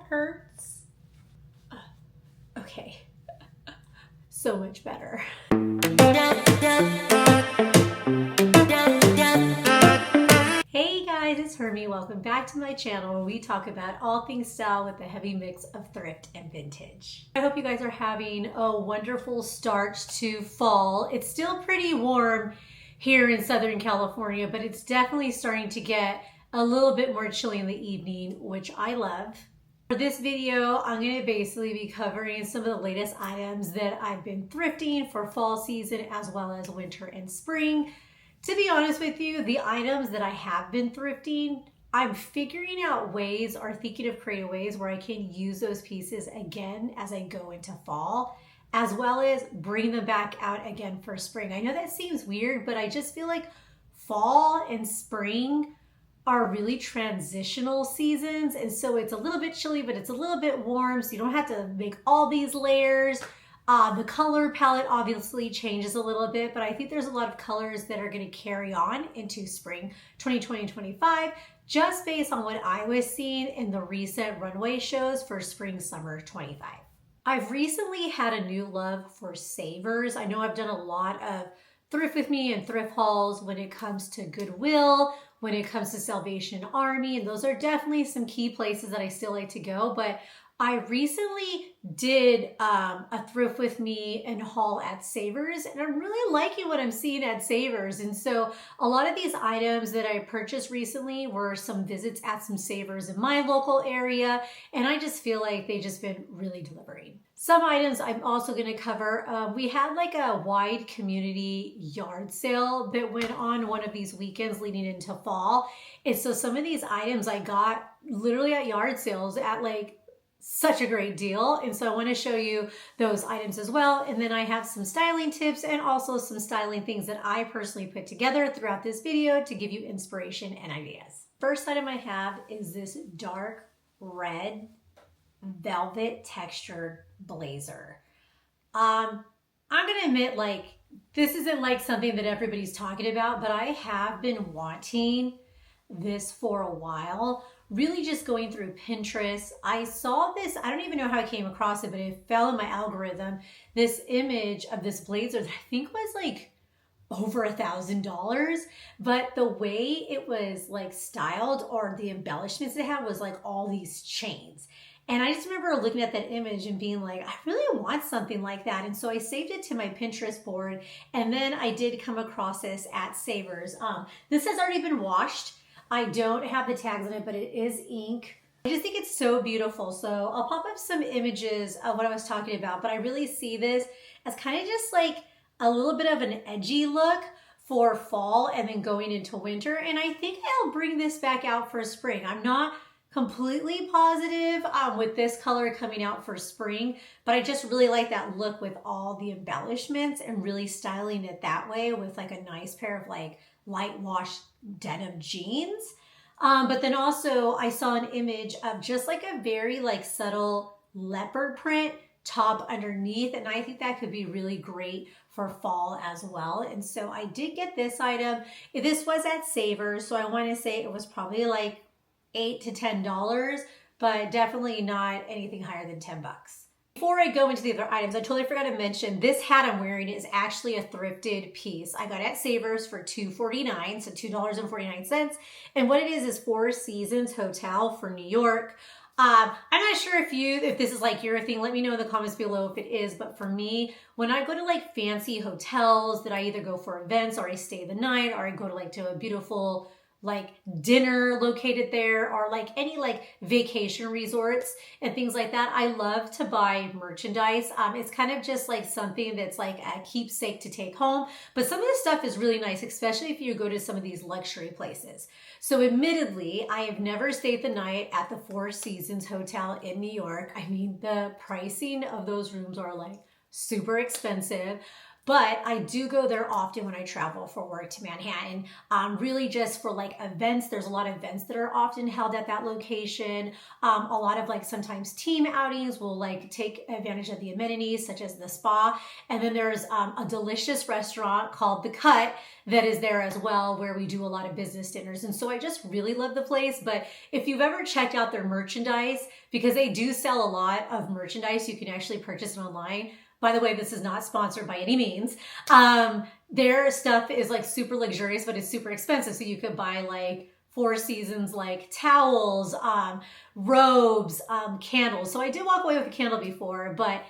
hurts. Okay, so much better. Hey guys, it's Hermie. Welcome back to my channel where we talk about all things style with a heavy mix of thrift and vintage. I hope you guys are having a wonderful start to fall. It's still pretty warm here in Southern California, but it's definitely starting to get a little bit more chilly in the evening, which I love. For this video, I'm going to basically be covering some of the latest items that I've been thrifting for fall season as well as winter and spring. To be honest with you, the items that I have been thrifting, I'm figuring out ways or thinking of creative ways where I can use those pieces again as I go into fall, as well as bring them back out again for spring. I know that seems weird, but I just feel like fall and spring are really transitional seasons. And so it's a little bit chilly, but it's a little bit warm. So you don't have to make all these layers. The color palette obviously changes a little bit, but I think there's a lot of colors that are going to carry on into spring 2020 and 25, just based on what I was seeing in the recent runway shows for spring, summer 25. I've recently had a new love for savers. I know I've done a lot of thrift with me and thrift hauls when it comes to Goodwill, when it comes to Salvation Army, and those are definitely some key places that I still like to go. But I recently did a thrift with me and haul at Savers, and I'm really liking what I'm seeing at Savers. And so a lot of these items that I purchased recently were some visits at some Savers in my local area, and I just feel like they've just been really delivering. Some items I'm also going to cover. We had like a wide community yard sale that went on one of these weekends leading into fall. And so some of these items I got literally at yard sales at like such a great deal. And so I want to show you those items as well. And then I have some styling tips and also some styling things that I personally put together throughout this video to give you inspiration and ideas. First item I have is this dark red velvet textured blazer. I'm gonna admit, like, this isn't like something that everybody's talking about, but I have been wanting this for a while. Really just going through Pinterest. I saw this, I don't even know how I came across it, but it fell in my algorithm. This image of this blazer that I think was like over $1,000, but the way it was like styled or the embellishments it had was like all these chains. And I just remember looking at that image and being like, I really want something like that. And so I saved it to my Pinterest board. And then I did come across this at Savers. This has already been washed. I don't have the tags on it, but it is ink. I just think it's so beautiful. So I'll pop up some images of what I was talking about, but I really see this as kind of just like a little bit of an edgy look for fall and then going into winter. And I think I'll bring this back out for spring. I'm not completely positive with this color coming out for spring, but I just really like that look with all the embellishments and really styling it that way with like a nice pair of like light wash denim jeans. But then also I saw an image of just like a very like subtle leopard print top underneath, and I think that could be really great for fall as well. And so I did get this item. This was at Savers, so I want to say it was probably like $8 to $10, but definitely not anything higher than 10 bucks. Before I go into the other items, I totally forgot to mention this hat I'm wearing is actually a thrifted piece. I got it at Savers for $2.49, so $2.49. And what it is Four Seasons Hotel for New York. I'm not sure if this is like your thing. Let me know in the comments below if it is. But for me, when I go to like fancy hotels that I either go for events or I stay the night or I go to like to a beautiful like dinner located there or like any like vacation resorts and things like that, I love to buy merchandise. It's kind of just like something that's like a keepsake to take home. But some of this stuff is really nice, especially if you go to some of these luxury places. So admittedly, I have never stayed the night at the Four Seasons Hotel in New York. I mean, the pricing of those rooms are like super expensive. but I do go there often when I travel for work to Manhattan. Really just for like events. There's a lot of events that are often held at that location. A lot of like sometimes team outings will like take advantage of the amenities such as the spa. And then there's a delicious restaurant called The Cut that is there as well, where we do a lot of business dinners. And so I just really love the place. But if you've ever checked out their merchandise, because they do sell a lot of merchandise, you can actually purchase it online. By the way, this is not sponsored by any means. Their stuff is like super luxurious, but it's super expensive. So you could buy like Four Seasons, like towels, robes, candles. So I did walk away with a candle before, but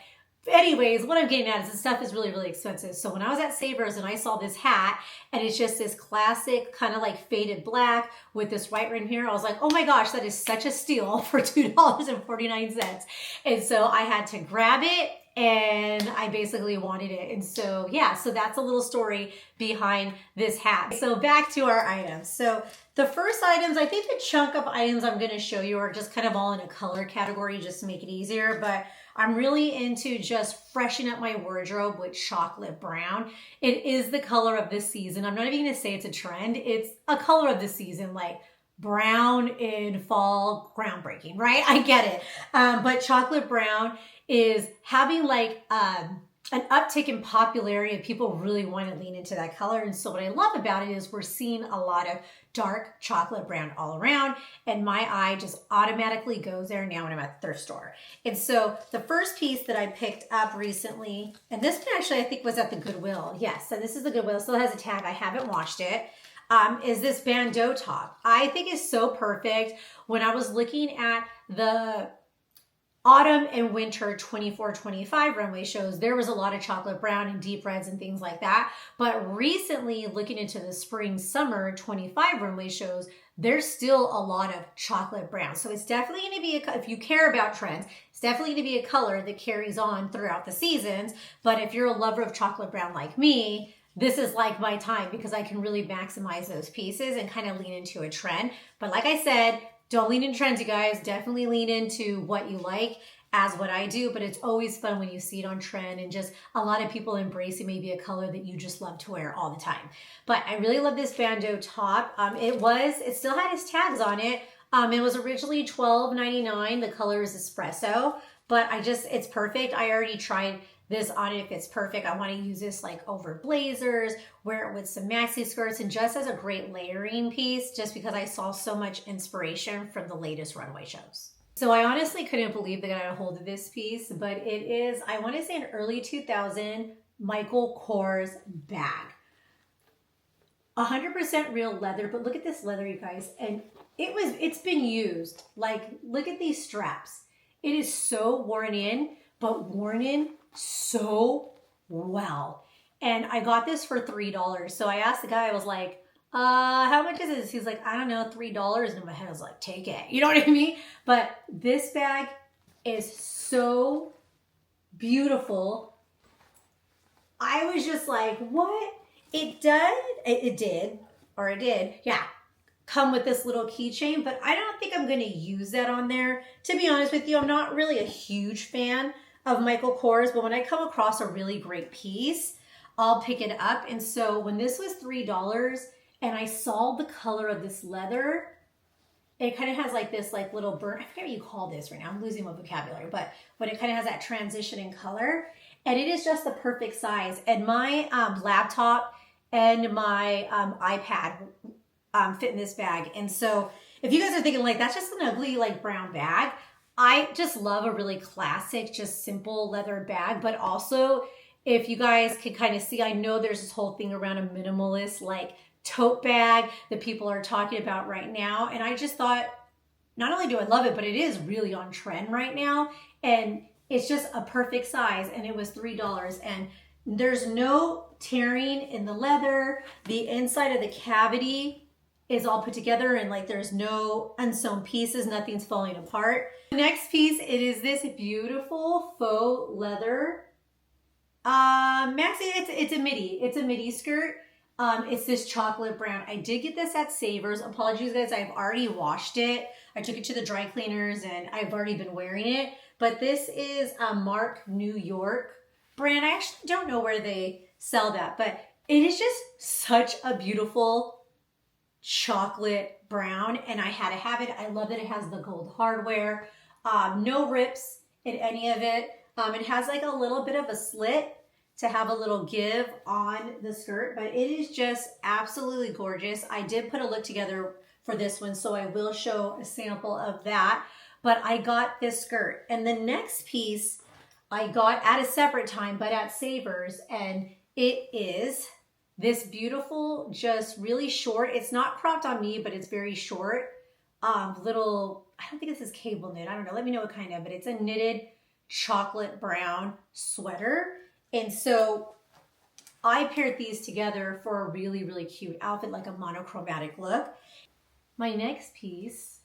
anyways, what I'm getting at is this stuff is really, really expensive. So when I was at Savers and I saw this hat and it's just this classic kind of like faded black with this white rim here, I was like, oh my gosh, that is such a steal for $2.49. And so I had to grab it and I basically wanted it. And so, yeah, so that's a little story behind this hat. So back to our items. So the first items, I think the chunk of items I'm going to show you are just kind of all in a color category just to make it easier. But I'm really into just freshening up my wardrobe with chocolate brown. It is the color of this season. I'm not even going to say it's a trend. It's a color of the season, like brown in fall, groundbreaking, right? I get it. But chocolate brown is having like an uptick in popularity, and people really want to lean into that color. And so what I love about it is we're seeing a lot of dark chocolate brown all around, and my eye just automatically goes there now when I'm at the thrift store. And so the first piece that I picked up recently, and this one actually I think was at the Goodwill. Yes, so this is the Goodwill, still has a tag. I haven't washed it. Is this bandeau top. I think is so perfect. When I was looking at the autumn and winter 24-25 runway shows, there was a lot of chocolate brown and deep reds and things like that. But recently, looking into the spring summer 25 runway shows, there's still a lot of chocolate brown. So it's definitely going to be, if you care about trends, it's definitely going to be a color that carries on throughout the seasons. But if you're a lover of chocolate brown like me, this is like my time because I can really maximize those pieces and kind of lean into a trend. But like I said, don't lean into trends, you guys. Definitely lean into what you like as what I do, but it's always fun when you see it on trend and just a lot of people embracing maybe a color that you just love to wear all the time. But I really love this bandeau top. It still had its tags on it. It was originally $12.99. The color is espresso, but it's perfect. I already tried this on it. If it's perfect, I want to use this like over blazers, wear it with some maxi skirts, and just as a great layering piece, just because I saw so much inspiration from the latest runway shows. So I honestly couldn't believe that I got a hold of this piece, but it is, I want to say, an early 2000 Michael Kors bag. 100% real leather, but look at this leather, you guys. And it's been used. Like, look at these straps. It is so worn in, but worn in so well. And I got this for $3. So I asked the guy, I was like, how much is this? He's like, I don't know, $3. And in my head, I was like, take it. You know what I mean? But this bag is so beautiful. I was just like, what? It did, yeah, come with this little keychain, but I don't think I'm going to use that on there. To be honest with you, I'm not really a huge fan of Michael Kors, but when I come across a really great piece, I'll pick it up. And so when this was $3 and I saw the color of this leather, it kind of has like this like little burn. I forget what you call this right now. I'm losing my vocabulary, but it kind of has that transition in color. And it is just the perfect size. And my laptop and my iPad fit in this bag. And so if you guys are thinking like, that's just an ugly like brown bag, I just love a really classic, just simple leather bag. But also, if you guys can kind of see, I know there's this whole thing around a minimalist like tote bag that people are talking about right now. And I just thought, not only do I love it, but it is really on trend right now. And it's just a perfect size. And it was $3. And there's no tearing in the leather. The inside of the cavity is all put together and like there's no unsewn pieces, nothing's falling apart. The next piece, it is this beautiful faux leather maxi. It's a midi skirt. It's this chocolate brown. I did get this at Savers. Apologies guys, I've already washed it. I took it to the dry cleaners and I've already been wearing it. But this is a Mark New York brand. I actually don't know where they sell that, but it is just such a beautiful chocolate brown, and I had to have it. I love that it has the gold hardware, no rips in any of it. It has like a little bit of a slit to have a little give on the skirt, but it is just absolutely gorgeous. I did put a look together for this one, so I will show a sample of that, but I got this skirt. And the next piece I got at a separate time, but at Savers, and it is this beautiful, just really short, it's not cropped on me, but it's very short, little, I don't think this is cable knit, I don't know, let me know what kind of, but it's a knitted chocolate brown sweater. And so I paired these together for a really, really cute outfit, like a monochromatic look. My next piece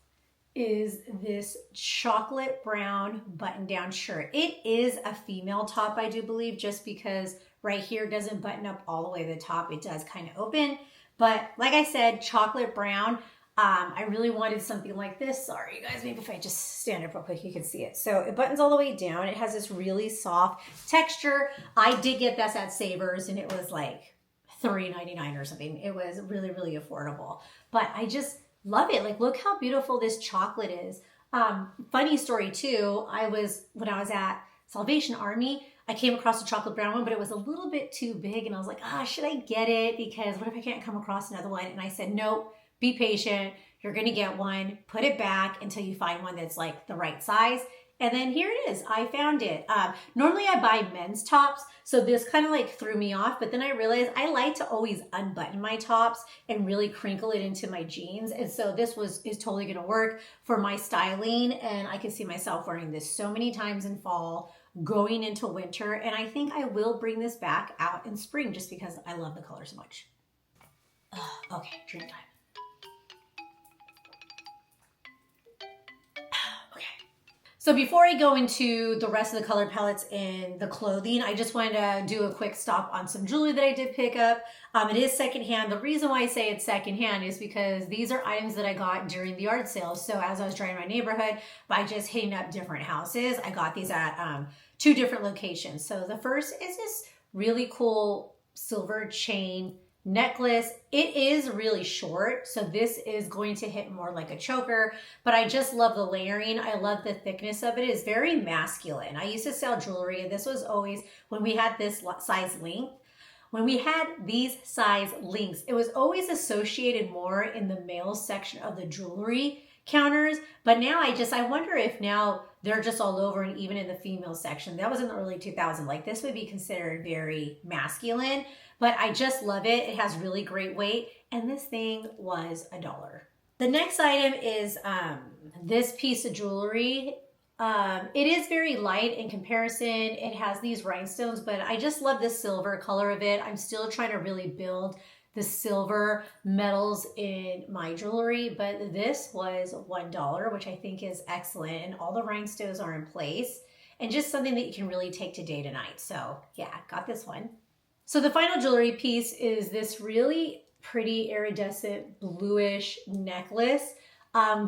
is this chocolate brown button-down shirt. It is a female top, I do believe, just because right here doesn't button up all the way to the top. It does kind of open. But like I said, chocolate brown. I really wanted something like this. Sorry, you guys, maybe if I just stand up real quick, you can see it. So it buttons all the way down. It has this really soft texture. I did get this at Savers, and it was like $3.99 or something. It was really, really affordable. But I just love it. Like, look how beautiful this chocolate is. Funny story too, when I was at Salvation Army, I came across a chocolate brown one, but it was a little bit too big. And I was like, should I get it? Because what if I can't come across another one? And I said, nope. Be patient. You're going to get one. Put it back until you find one that's like the right size. And then here it is. I found it. Normally I buy men's tops, so this kind of like threw me off. But then I realized I like to always unbutton my tops and really crinkle it into my jeans. And so this is totally going to work for my styling. And I can see myself wearing this so many times in fall, going into winter. And I think I will bring this back out in spring just because I love the color so much. Okay, drink time. So before I go into the rest of the color palettes and the clothing, I just wanted to do a quick stop on some jewelry that I did pick up. It is secondhand. The reason why I say it's secondhand is because these are items that I got during the yard sales. So as I was driving my neighborhood by just hitting up different houses, I got these at 2 different locations. So the first is this really cool silver chain necklace. It is really short, so this is going to hit more like a choker, but I just love the layering. I love the thickness of it. It's very masculine. I used to sell jewelry, and this was always, when we had this size length, when we had these size links, it was always associated more in the male section of the jewelry counters, but now I wonder if now they're just all over, and even in the female section. That was in the early 2000s. Like, this would be considered very masculine, but I just love it. It has really great weight, and this thing was $1. The next item is this piece of jewelry. It is very light in comparison. It has these rhinestones, but I just love the silver color of it. I'm still trying to really build the silver metals in my jewelry, but this was $1, which I think is excellent, and all the rhinestones are in place, and just something that you can really take to day to night. So yeah, got this one. So the final jewelry piece is this really pretty iridescent bluish necklace.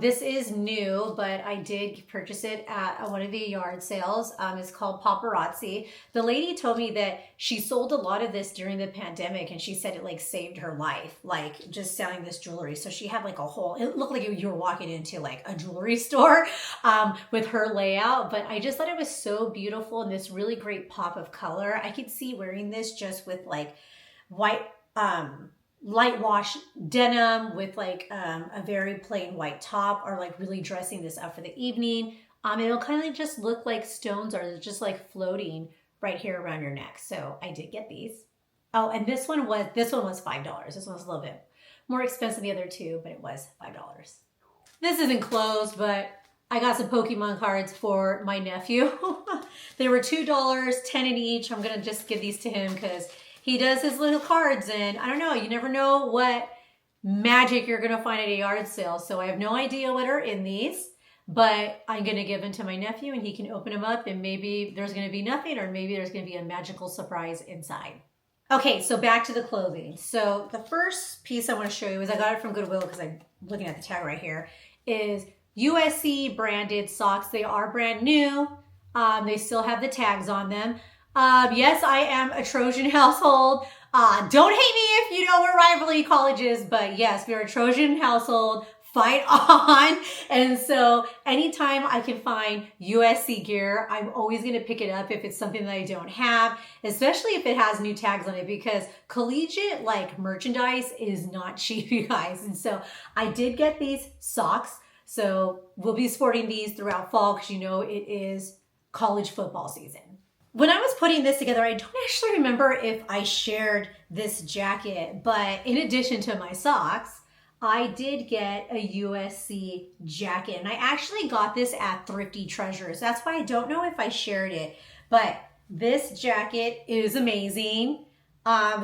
This is new, but I did purchase it at one of the yard sales. It's called Paparazzi. The lady told me that she sold a lot of this during the pandemic, and she said it like saved her life, like just selling this jewelry. So she had like a whole, it looked like you were walking into like a jewelry store with her layout, but I just thought it was so beautiful and this really great pop of color. I could see wearing this just with like white, light wash denim with like a very plain white top, or like really dressing this up for the evening. It'll kind of just look like stones are just like floating right here around your neck. So I did get these. Oh, and this one was $5. This one was a little bit more expensive than the other two, but it was $5. This isn't closed, but I got some Pokemon cards for my nephew. They were $2, 10 in each. I'm gonna just give these to him because he does his little cards, and I don't know, you never know what magic you're gonna find at a yard sale. So I have no idea what are in these, but I'm gonna give them to my nephew and he can open them up, and maybe there's gonna be nothing, or maybe there's gonna be a magical surprise inside. Okay, so back to the clothing. So the first piece I wanna show you is, I got it from Goodwill because I'm looking at the tag right here, is USC branded socks. They are brand new. They still have the tags on them. Yes, I am a Trojan household. Don't hate me if you know we're rivalry colleges, but yes, we're a Trojan household. Fight on. And so anytime I can find USC gear, I'm always going to pick it up if it's something that I don't have, especially if it has new tags on it, because collegiate like merchandise is not cheap, you guys. And so I did get these socks. So we'll be sporting these throughout fall because you know it is college football season. When I was putting this together, I don't actually remember if I shared this jacket, but in addition to my socks, I did get a USC jacket, and I actually got this at Thrifty Treasures. That's why I don't know if I shared it, but this jacket is amazing.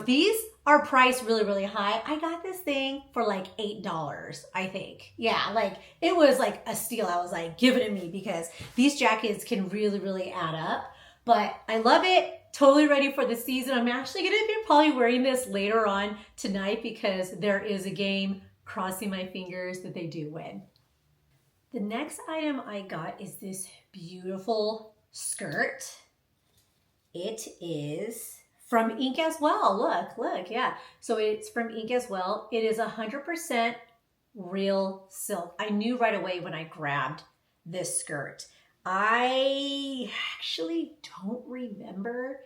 These are priced really, really high. I got this thing for like $8, I think. Yeah, like it was like a steal. I was like, give it to me because these jackets can really, really add up. But I love it. Totally ready for the season. I'm actually going to be probably wearing this later on tonight because there is a game. Crossing my fingers that they do win. The next item I got is this beautiful skirt. It is from Ink as well. Look, yeah. So it's from Ink as well. It is 100% real silk. I knew right away when I grabbed this skirt. I actually don't remember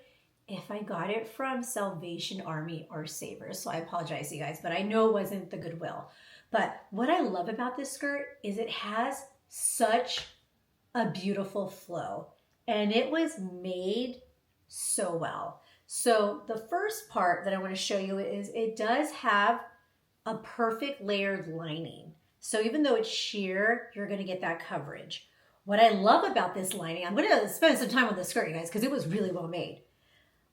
if I got it from Salvation Army or Savers. So I apologize, you guys, but I know it wasn't the Goodwill. But what I love about this skirt is it has such a beautiful flow and it was made so well. So the first part that I want to show you is it does have a perfect layered lining. So even though it's sheer, you're going to get that coverage. What I love about this lining, I'm going to spend some time on this skirt, you guys, because it was really well made.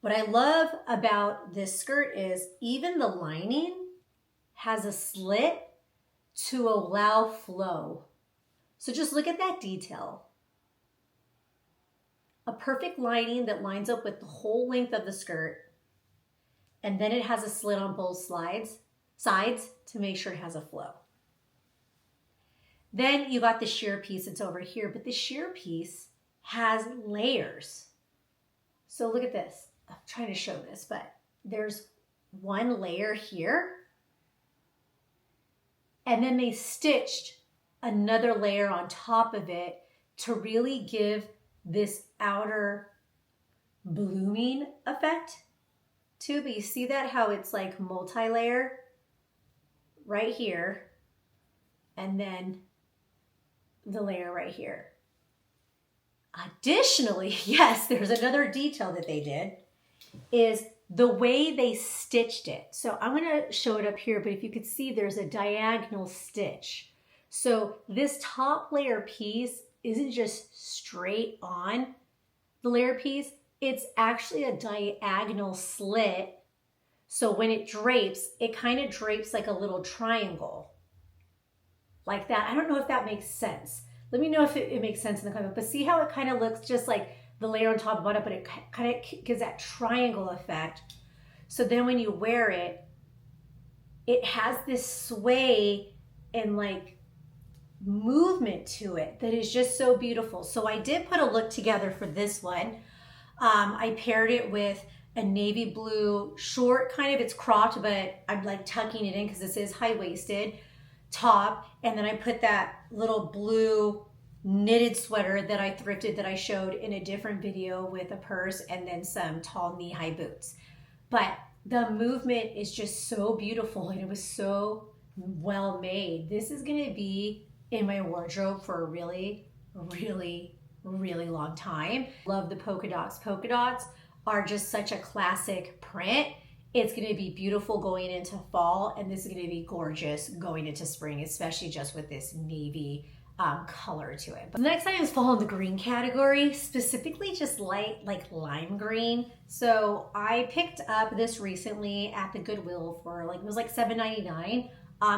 What I love about this skirt is even the lining has a slit to allow flow. So just look at that detail. A perfect lining that lines up with the whole length of the skirt. And then it has a slit on both sides to make sure it has a flow. Then you got the sheer piece that's over here, but the sheer piece has layers. So look at this. I'm trying to show this, but there's one layer here. And then they stitched another layer on top of it to really give this outer blooming effect too. But you see that how it's like multi-layer right here. And then the layer right here. Additionally, yes, there's another detail that they did. Is the way they stitched it. So I'm going to show it up here, but if you could see, there's a diagonal stitch. So this top layer piece isn't just straight on the layer piece, it's actually a diagonal slit. So when it drapes, it kind of drapes like a little triangle. Like that. I don't know if that makes sense. Let me know if it makes sense in the comment, but see how it kind of looks just like the layer on top of it, but it kind of gives that triangle effect. So then when you wear it, it has this sway and like movement to it that is just so beautiful. So I did put a look together for this one. I paired it with a navy blue short, kind of, it's cropped, but I'm like tucking it in because this is high-waisted top. And then I put that little blue knitted sweater that I thrifted that I showed in a different video with a purse and then some tall knee-high boots. But the movement is just so beautiful and it was so well made. This is going to be in my wardrobe for a really, really, really long time. Love the polka dots. Polka dots are just such a classic print. It's going to be beautiful going into fall, and this is going to be gorgeous going into spring, especially just with this navy color to it. But the next item is fall in the green category, specifically just light, like lime green. So I picked up this recently at the Goodwill for like, it was like $7.99.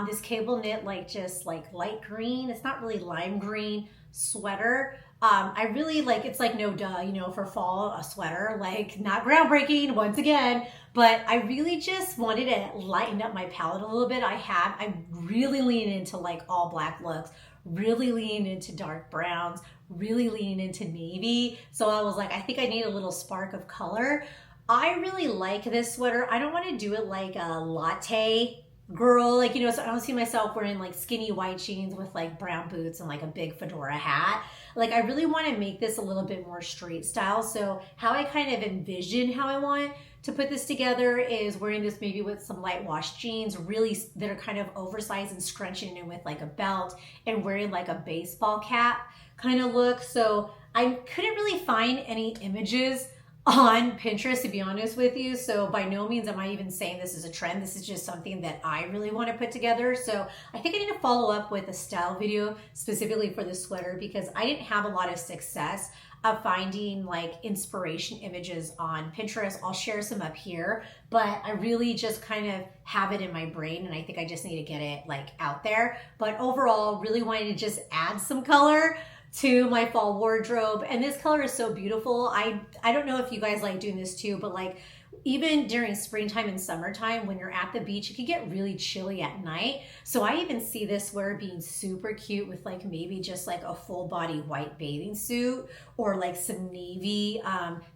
This cable knit, like just like light green. It's not really lime green sweater. I really like, it's like no duh, you know, for fall, a sweater, like not groundbreaking once again, but I really just wanted to lighten up my palette a little bit. I'm really leaning into like all black looks, really lean into dark browns, really leaning into navy. So I was like, I think I need a little spark of color. I really like this sweater. I don't want to do it like a latte girl, like, you know, so I don't see myself wearing like skinny white jeans with like brown boots and like a big fedora hat. Like, I really want to make this a little bit more street style. So how I kind of envision how I want to put this together is wearing this maybe with some light wash jeans, really that are kind of oversized and scrunching in with like a belt, and wearing like a baseball cap kind of look. So I couldn't really find any images on Pinterest, to be honest with you. So by no means am I even saying this is a trend. This is just something that I really want to put together. So I think I need to follow up with a style video specifically for this sweater, because I didn't have a lot of success of finding like inspiration images on Pinterest. I'll share some up here, but I really just kind of have it in my brain, and I think I just need to get it like out there. But overall, really wanted to just add some color to my fall wardrobe. And this color is so beautiful. I don't know if you guys like doing this too, but like even during springtime and summertime when you're at the beach, it can get really chilly at night. So I even see this sweater being super cute with like maybe just like a full body white bathing suit, or like some navy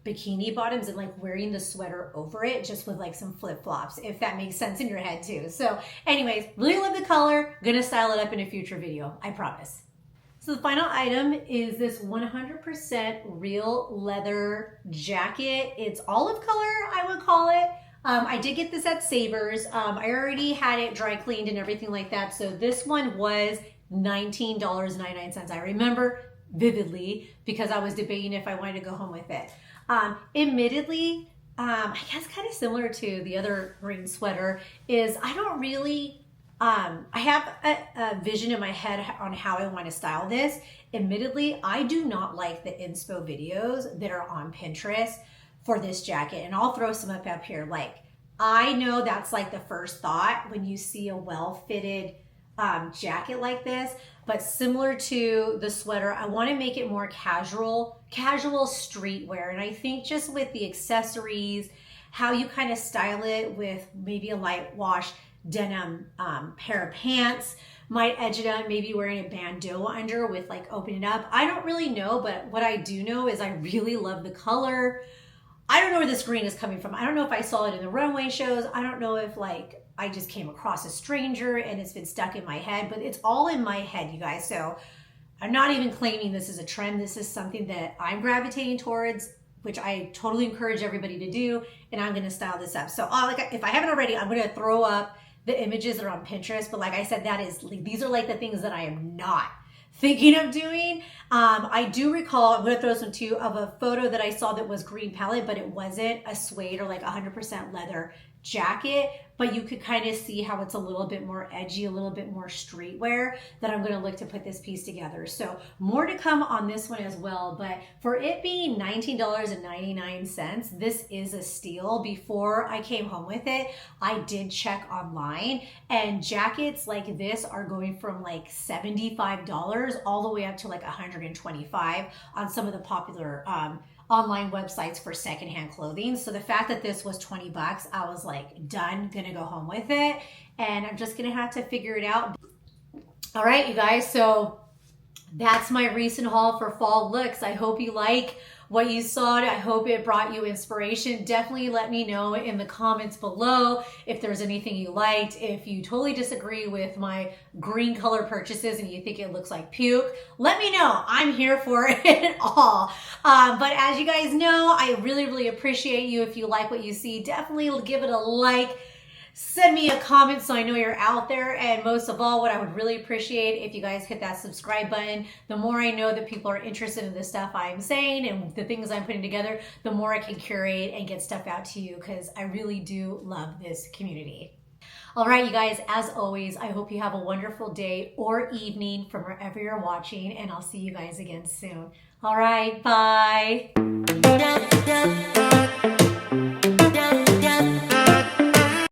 bikini bottoms, and like wearing the sweater over it just with like some flip flops, if that makes sense in your head too. So anyways, really love the color. Gonna style it up in a future video, I promise. So the final item is this 100% real leather jacket. It's olive color, I would call it. I did get this at Savers. I already had it dry cleaned and everything like that. So this one was $19.99. I remember vividly because I was debating if I wanted to go home with it. Admittedly, I guess kind of similar to the other green sweater is I don't really I have a vision in my head on how I want to style this. Admittedly, I do not like the inspo videos that are on Pinterest for this jacket. And I'll throw some up here. Like, I know that's like the first thought when you see a well-fitted jacket like this, but similar to the sweater, I want to make it more casual streetwear. And I think just with the accessories, how you kind of style it with maybe a light wash denim pair of pants, might edge it up, maybe wearing a bandeau under with like opening it up. I don't really know, but what I do know is I really love the color. I don't know where this green is coming from. I don't know if I saw it in the runway shows. I don't know if like I just came across a stranger and it's been stuck in my head, but it's all in my head, you guys. So I'm not even claiming this is a trend. This is something that I'm gravitating towards, which I totally encourage everybody to do. And I'm gonna style this up. So like, if I haven't already, I'm gonna throw up the images that are on Pinterest, but like I said, these are like the things that I am not thinking of doing. I do recall, I'm gonna throw some too, of a photo that I saw that was green palette, but it wasn't a suede or like 100% leather jacket, but you could kind of see how it's a little bit more edgy, a little bit more streetwear, that I'm gonna look to put this piece together. So more to come on this one as well, but for it being $19.99, this is a steal. Before I came home with it, I did check online, and jackets like this are going from like $75 all the way up to like $125 on some of the popular online websites for secondhand clothing. So the fact that this was 20 bucks, I was like, done, gonna go home with it. And I'm just gonna have to figure it out. All right, you guys, so that's my recent haul for fall looks. I hope you like what you saw. I hope it brought you inspiration. Definitely let me know in the comments below if there's anything you liked. If you totally disagree with my green color purchases and you think it looks like puke, let me know. I'm here for it all. But as you guys know, I really, really appreciate you. If you like what you see, definitely give it a like. Send me a comment so I know you're out there. And most of all, what I would really appreciate if you guys hit that subscribe button. The more I know that people are interested in the stuff I'm saying and the things I'm putting together, the more I can curate and get stuff out to you, because I really do love this community. All right, you guys, as always, I hope you have a wonderful day or evening from wherever you're watching, and I'll see you guys again soon. All right, bye.